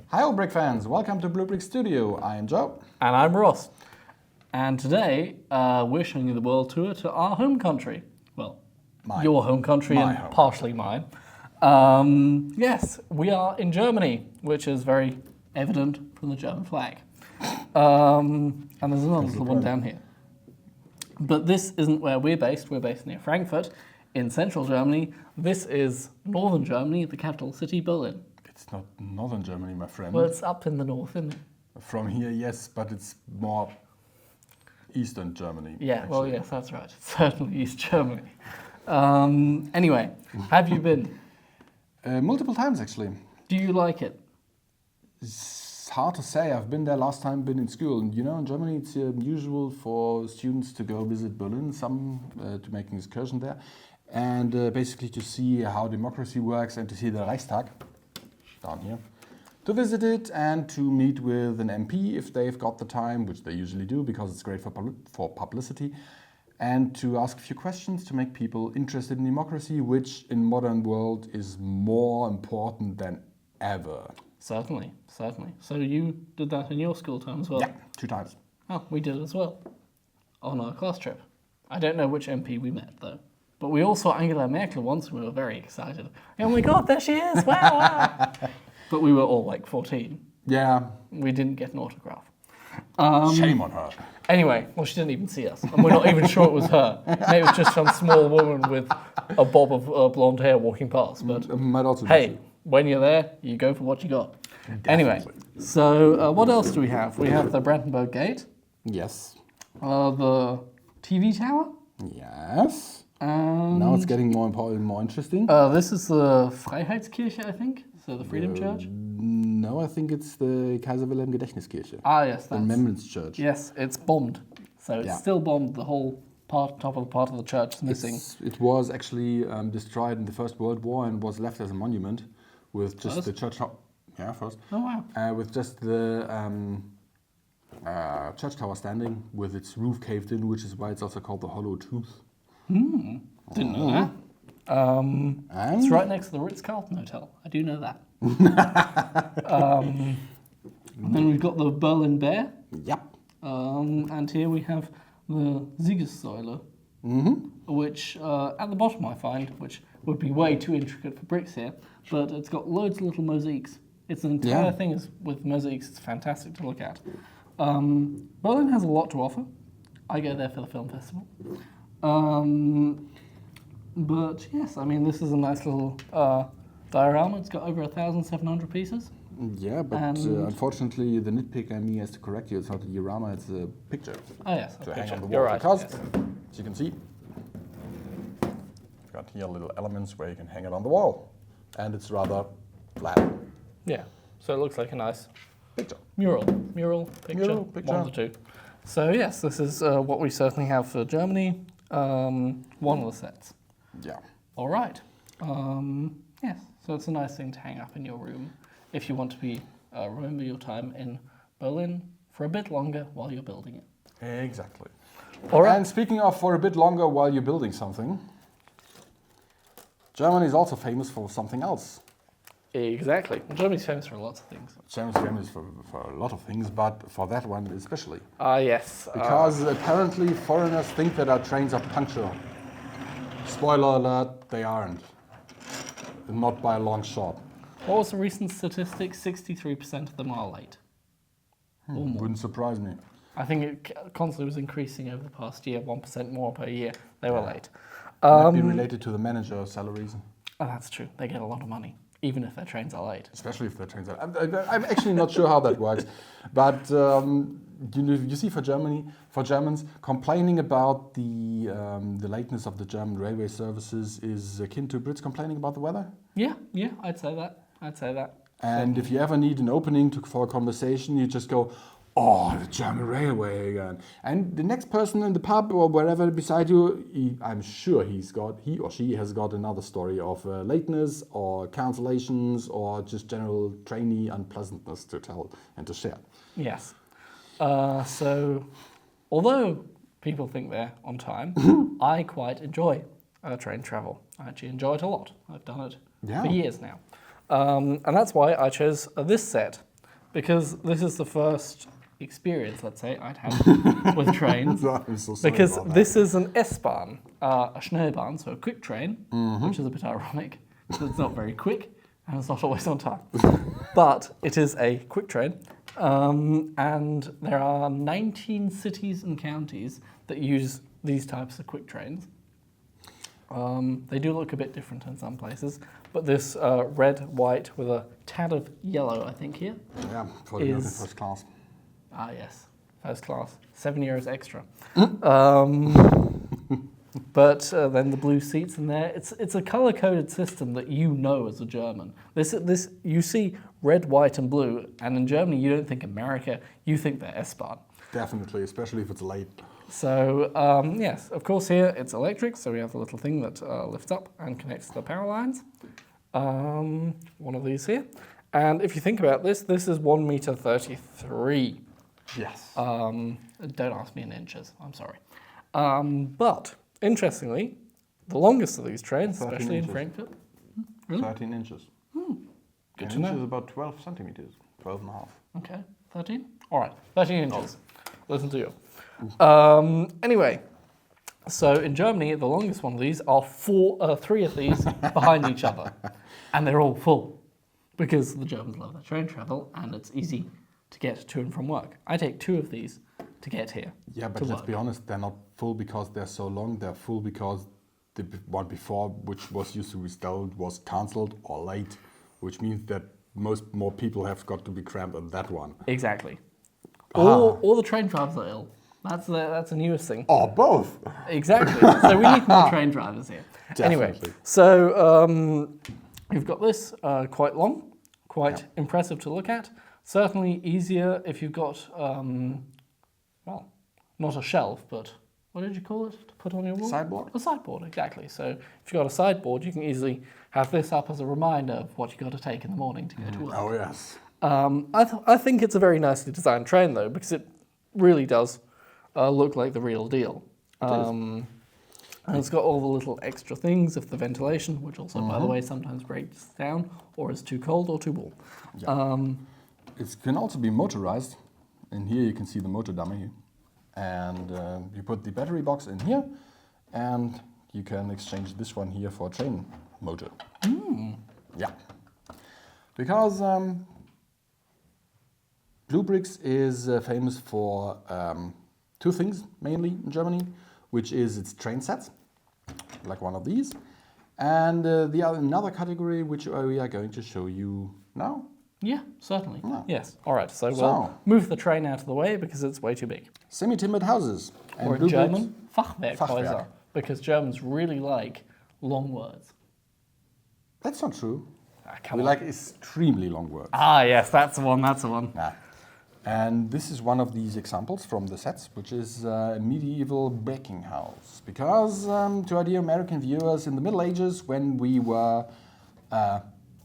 Hi all BlueBrixx fans, welcome to BlueBrixx Studio. I am Joe. And I'm Ross. And today we're showing you the world tour to our home country. Well, your home country and partially mine. Yes, we are in Germany, which is very evident from the German flag. And there's another little one down here. But this isn't where we're based. We're based near Frankfurt in central Germany. This is northern Germany, the capital city, Berlin. It's not northern Germany, my friend. Well, it's up in the north, isn't it? From here, yes, but it's more eastern Germany. Yeah, actually. well, yes, that's right. It's certainly East Germany. Anyway, have you been? Multiple times, actually. Do you like it? It's hard to say. I've been there last time, been in school. And, you know, in Germany, it's usual for students to go visit Berlin, some to make an excursion there, and basically to see how democracy works and to see the Reichstag down here. To visit it and to meet with an MP if they've got the time, which they usually do because it's great for publicity, and to ask a few questions to make people interested in democracy, which in modern world is more important than ever. Certainly, certainly. So you did that in your school time as well? Yeah, 2 times. Oh, we did as well on our class trip. I don't know which MP we met though, but we all saw Angela Merkel once and we were very excited. Oh my God, there she is! Wow, wow. But we were all like 14. Yeah. We didn't get an autograph. Shame on her. Anyway, well, she didn't even see us, and we're not even sure it was her. Maybe it was just some small woman with a bob of blonde hair walking past. But might also hey, when you're there, you go for what you got. Definitely. Anyway, so what else do we have? We have the Brandenburg Gate. Yes. The TV tower. Yes. And now it's getting more important, more interesting. This is the Freiheitskirche, I think. So the Freedom Church. No, I think it's the Kaiser Wilhelm Gedächtniskirche. Ah, yes, the Remembrance Church. Yes, it's bombed. So it's still bombed. The whole top of the church is missing. It was actually destroyed in the First World War and was left as a monument with just the church tower. Yeah, first. Oh wow. With just the church tower standing with its roof caved in, which is why it's also called the Hollow Tooth. Didn't know that. It's right next to the Ritz-Carlton Hotel. I do know that. Then we've got the Berlin Bear. Yep. And here we have the Siegessäule, which at the bottom I find, which would be way too intricate for bricks here, but it's got loads of little mosaics. It's an entire thing with mosaics. It's fantastic to look at. Berlin has a lot to offer. I go there for the film festival. But yes, I mean, this is a nice little diorama. It's got over 1,700 pieces. Yeah, but unfortunately, the nitpicker in me has to correct you. It's not a diorama, it's a picture. Oh yes, to hang on the wall. You're right. Because, yes. as you can see, you've got here little elements where you can hang it on the wall. And it's rather flat. Yeah, so it looks like a nice picture. Mural, picture, one of the two. So yes, this is what we certainly have for Germany. One of the sets. Yeah. All right. Yes, so it's a nice thing to hang up in your room if you want to be remember your time in Berlin for a bit longer while you're building it. Exactly. All right. And speaking of for a bit longer while you're building something, Germany is also famous for something else. Exactly. Germany's famous for lots of things. Germany's famous for a lot of things, but for that one especially. Yes. Because apparently foreigners think that our trains are punctual. Spoiler alert, they aren't. Not by a long shot. What was the recent statistic? 63% of them are late. Wouldn't surprise me. I think it constantly was increasing over the past year, 1% more per year. They were late. Might be related to the manager salaries. Oh, that's true. They get a lot of money, even if their trains are late. Especially if their trains are... I'm actually not sure how that works. But you see, for Germans, complaining about the lateness of the German railway services is akin to Brits complaining about the weather. Yeah, I'd say that. And if you ever need an opening for a conversation, you just go, oh, the German railway again. And the next person in the pub or wherever beside you, I'm sure he or she has got another story of lateness or cancellations or just general trainee unpleasantness to tell and to share. Yes. So, although people think they're on time, I quite enjoy train travel. I actually enjoy it a lot. I've done it for years now. And that's why I chose this set. because this is the first experience, let's say, I'd had with trains. I'm so sorry Because about this is an S-Bahn, a Schnellbahn, so a quick train, Mm-hmm. which is a bit ironic. So it's not very quick and it's not always on time. But it is a quick train. And there are 19 cities and counties that use these types of quick trains. They do look a bit different in some places, but this red, white with a tad of yellow, I think, here. Yeah, for the first class. Ah, yes, first class, €7 extra. But then the blue seats in there. It's a color-coded system that you know as a German. This you see red, white, and blue, and in Germany you don't think America, you think the S-Bahn. Definitely, especially if it's late. So yes, of course here it's electric, so we have the little thing that lifts up and connects the power lines. One of these here. And if you think about this, this is 1.33 m. Yes. Don't ask me in inches, I'm sorry. But interestingly, the longest of these trains, 13 especially inches. in Frankfurt, really? 13 inches. Good An to inch know. is about 12 centimeters, 12 and a half. Okay, 13? All right, 13 inches. Listen to you. Anyway, so in Germany, the longest one of these are three of these behind each other. And they're all full because the Germans love their train travel and it's easy to get to and from work. I take 2 of these to get here. Yeah, but let's be honest, they're not full because they're so long. They're full because the one before, which was used to be installed, was cancelled or late, which means that more people have got to be crammed on that one. Exactly. Or the train drivers are ill. That's the newest thing. Or both. Exactly. So we need more train drivers here. Definitely. Anyway, so you've got this quite long, quite impressive to look at. Certainly easier if you've got, well, not a shelf, but what did you call it to put on your wall? Sideboard. A sideboard, exactly. So if you've got a sideboard, you can easily have this up as a reminder of what you've got to take in the morning to go to work. Oh, yes. I think it's a very nicely designed train, though, because it really does look like the real deal. And it's got all the little extra things of the ventilation, which also, by the way, sometimes breaks down or is too cold or too warm. Yeah. It can also be motorized. And here you can see the motor dummy. And you put the battery box in here, and you can exchange this one here for a train motor. Yeah. Because BlueBrixx is famous for 2 things, mainly in Germany, which is its train sets, like one of these, and another category which we are going to show you now. Yeah, certainly. Yeah. Yes. All right. So we'll move the train out of the way because it's way too big. Semi-timbered houses. And Or in German, Fachwerk. Fachwerkhäuser, because Germans really like long words. That's not true. Come We on. like extremely long words. Ah, yes, that's the one. That's the one. Yeah. And this is one of these examples from the sets, which is a medieval baking house. Because to our dear American viewers, in the Middle Ages, when we were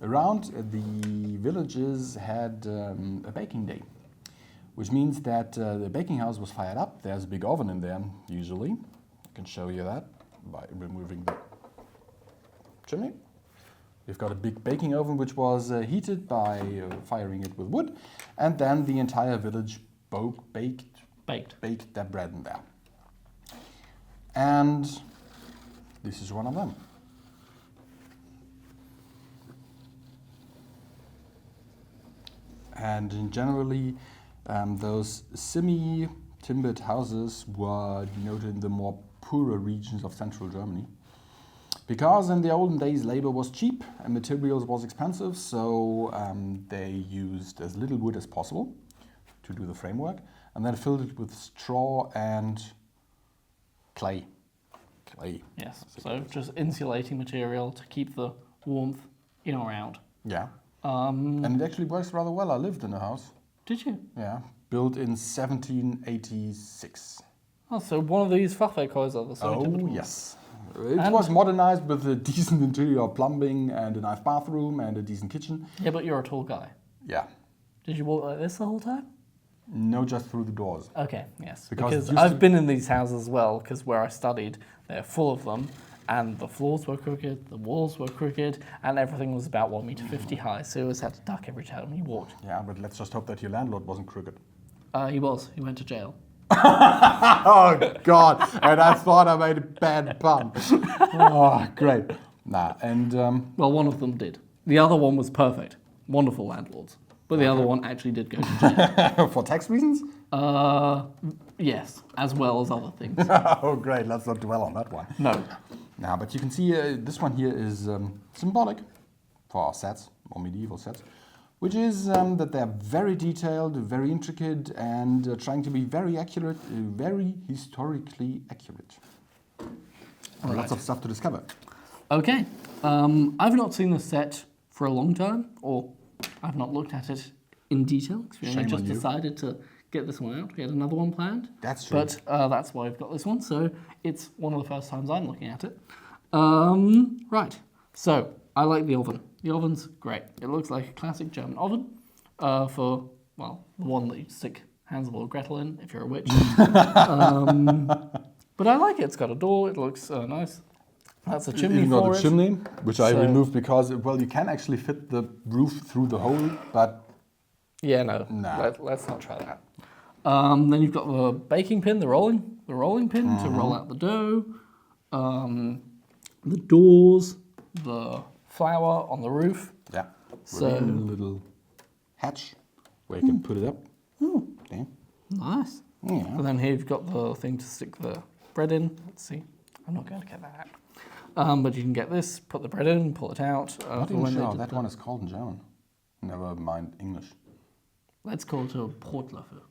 around, the villages had a baking day, which means that the baking house was fired up. There's a big oven in there, usually. I can show you that by removing the chimney. We've got a big baking oven which was heated by firing it with wood, and then the entire village baked their bread in there. And this is one of them. And generally, those semi-timbered houses were denoted in the more poorer regions of central Germany. Because in the olden days, labor was cheap and materials was expensive, so they used as little wood as possible to do the framework, and then filled it with straw and clay. Yes, so just insulating material to keep the warmth in or out. Yeah. And it actually works rather well. I lived in a house. Did you? Yeah. Built in 1786. Oh, so one of these Fachwerkhäuser, the semi-timbered ones. Yes. It was modernized with a decent interior plumbing and a nice bathroom and a decent kitchen. Yeah, but you're a tall guy. Yeah. Did you walk like this the whole time? No, just through the doors. Okay, yes. Because Because I've been in these houses as well, because where I studied, they're full of them. and the floors were crooked, the walls were crooked, and everything was about 1.50 meter high, so you always had to duck every time you walked. Yeah, but let's just hope that your landlord wasn't crooked. He was. He went to jail. Oh, God. And I thought I made a bad pun. Oh, great. Nah, and... Well, one of them did. The other one was perfect. Wonderful landlords. But the other one actually did go to jail. For tax reasons? Yes, as well as other things. Oh, great. Let's not dwell on that one. No. Now, but you can see this one here is symbolic for our sets, or medieval sets, which is that they're very detailed, very intricate, and trying to be very accurate, very historically accurate. Right. Lots of stuff to discover. Okay. I've not seen this set for a long time, or I've not looked at it in detail, because we only just decided to get this one out. We had another one planned. That's true. But that's why we've got this one, so it's one of the first times I'm looking at it. Right. So, I like the oven. The oven's great. It looks like a classic German oven for, well, the one that you stick Hansel or Gretel in if you're a witch. But I like it. It's got a door. It looks nice. That's a chimney Even for got a it. chimney, which I removed because, well, you can actually fit the roof through the hole, but... Yeah, no. Nah. Let's not try that. Then you've got the baking pin, the rolling pin to roll out the dough. The doors, the flour on the roof. Yeah. So a little hatch where you can put it up. Oh, Yeah. nice. Yeah. And then here you've got the thing to stick the bread in. Let's see. I'm not going to get that out. But you can get this, put the bread in, pull it out. Not even sure that one is called in German. Never mind English. Let's call it a Brotlöffel.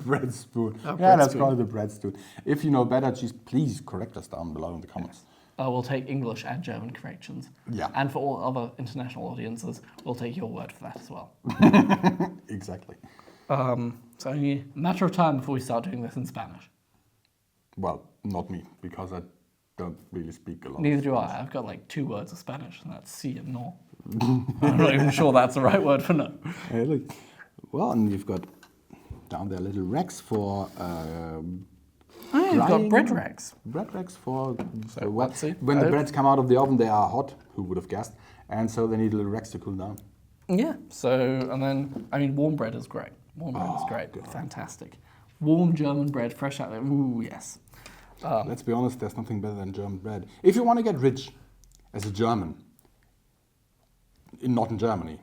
Bread spoon. Oh, Yeah, bread let's spoon. call it a bread spoon. If you know better, just please correct us down below in the comments. We'll take English and German corrections. Yeah. And for all other international audiences, we'll take your word for that as well. Exactly. It's only a matter of time before we start doing this in Spanish. Well, not me, because I don't really speak a lot. Neither do I. I've got like 2 words of Spanish, and that's sí and no. I'm not even sure that's the right word for no. Hey, look. Well, and you've got down there little racks for... You've got bread racks. Bread racks for... So when the breads come out of the oven, they are hot, who would have guessed? And so they need little racks to cool down. Yeah, so, and then, I mean, warm bread is great. Warm bread is great. God. Fantastic. Warm German bread, fresh out there. Ooh, yes. Let's be honest, there's nothing better than German bread. If you want to get rich as a German, not in Germany,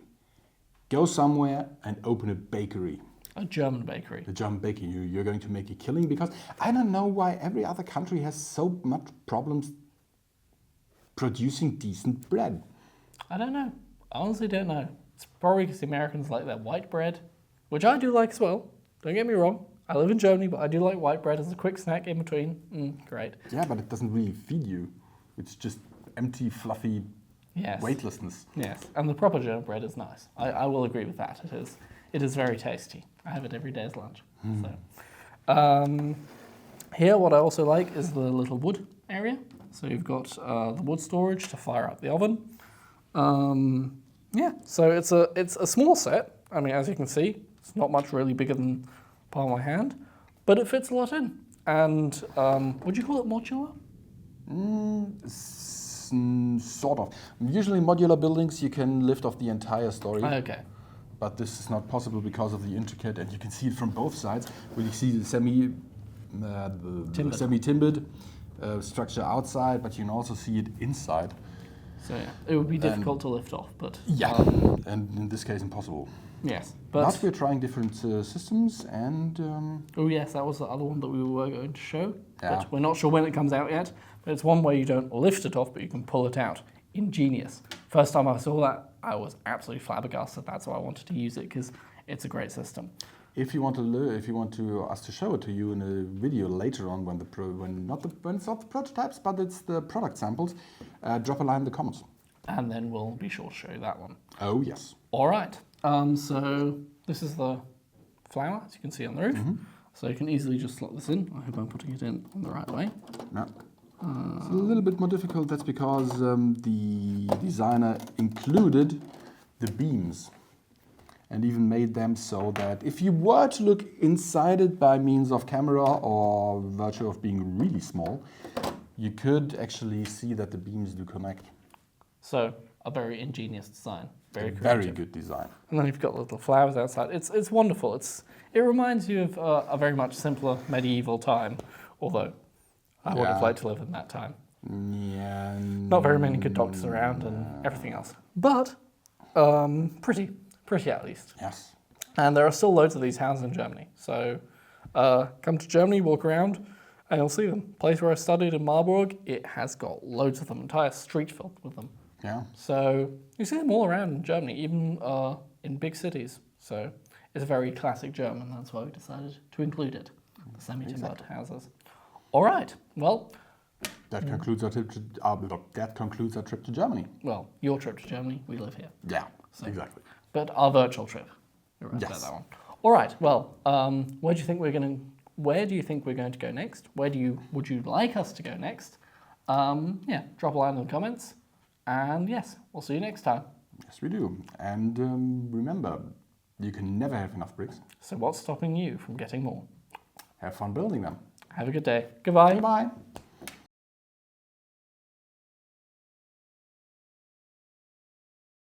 go somewhere and open a bakery. A German bakery. A German bakery. You're going to make a killing, because I don't know why every other country has so much problems producing decent bread. I don't know. I honestly don't know. It's probably because the Americans like their white bread, which I do like as well. Don't get me wrong. I live in Germany, but I do like white bread as a quick snack in between. Great. Yeah, but it doesn't really feed you. It's just empty, fluffy weightlessness. Yes, and the proper German bread is nice. I will agree with that. It is very tasty. I have it every day as lunch. So, here, what I also like is the little wood area. So you've got the wood storage to fire up the oven. Yeah, so it's a small set. I mean, as you can see, it's not much really bigger than palm of my hand, but it fits a lot in. And would you call it modular? Sort of. Usually modular buildings, you can lift off the entire story. Okay. But this is not possible because of the intricate, and you can see it from both sides, where you see the semi-timbered structure outside, but you can also see it inside. So yeah, it would be difficult to lift off, but... Yeah, and in this case impossible. Yes, but... But we're trying different systems, and... Oh yes, that was the other one that we were going to show. Yeah. But we're not sure when it comes out yet. But it's one way you don't lift it off, but you can pull it out. Ingenious. First time I saw that, I was absolutely flabbergasted. That's why I wanted to use it, because it's a great system. If you want us to show it to you in a video later on, when it's not the prototypes, but it's the product samples, drop a line in the comments. And then we'll be sure to show you that one. Oh yes. All right. So this is the flour, as you can see on the roof. So you can easily just slot this in. I hope I'm putting it in the right way. No. It's a little bit more difficult. That's because the designer included the beams and even made them so that if you were to look inside it by means of camera or virtue of being really small, you could actually see that the beams do connect. So a very ingenious design, very creative. Very good design. And then you've got little flowers outside. It's wonderful. It reminds you of a very much simpler medieval time, although I would have liked to live in that time. Yeah. Not very many good doctors around and everything else. But pretty at least. Yes. And there are still loads of these houses in Germany. So come to Germany, walk around, and you'll see them. Place where I studied in Marburg, it has got loads of them, entire street filled with them. Yeah. So you see them all around in Germany, even in big cities. So it's very classic German. That's why we decided to include it. The semi-timbered houses. All right. Well, that concludes our trip. That concludes our trip to Germany. Well, your trip to Germany. We live here. Yeah. So, exactly. But our virtual trip. You're right about that one. All right. Well, where do you think we're going to go next? Would you like us to go next? Yeah. Drop a line in the comments. And yes, we'll see you next time. Yes, we do. And remember, you can never have enough bricks. So what's stopping you from getting more? Have fun building them. Have a good day. Goodbye. Goodbye.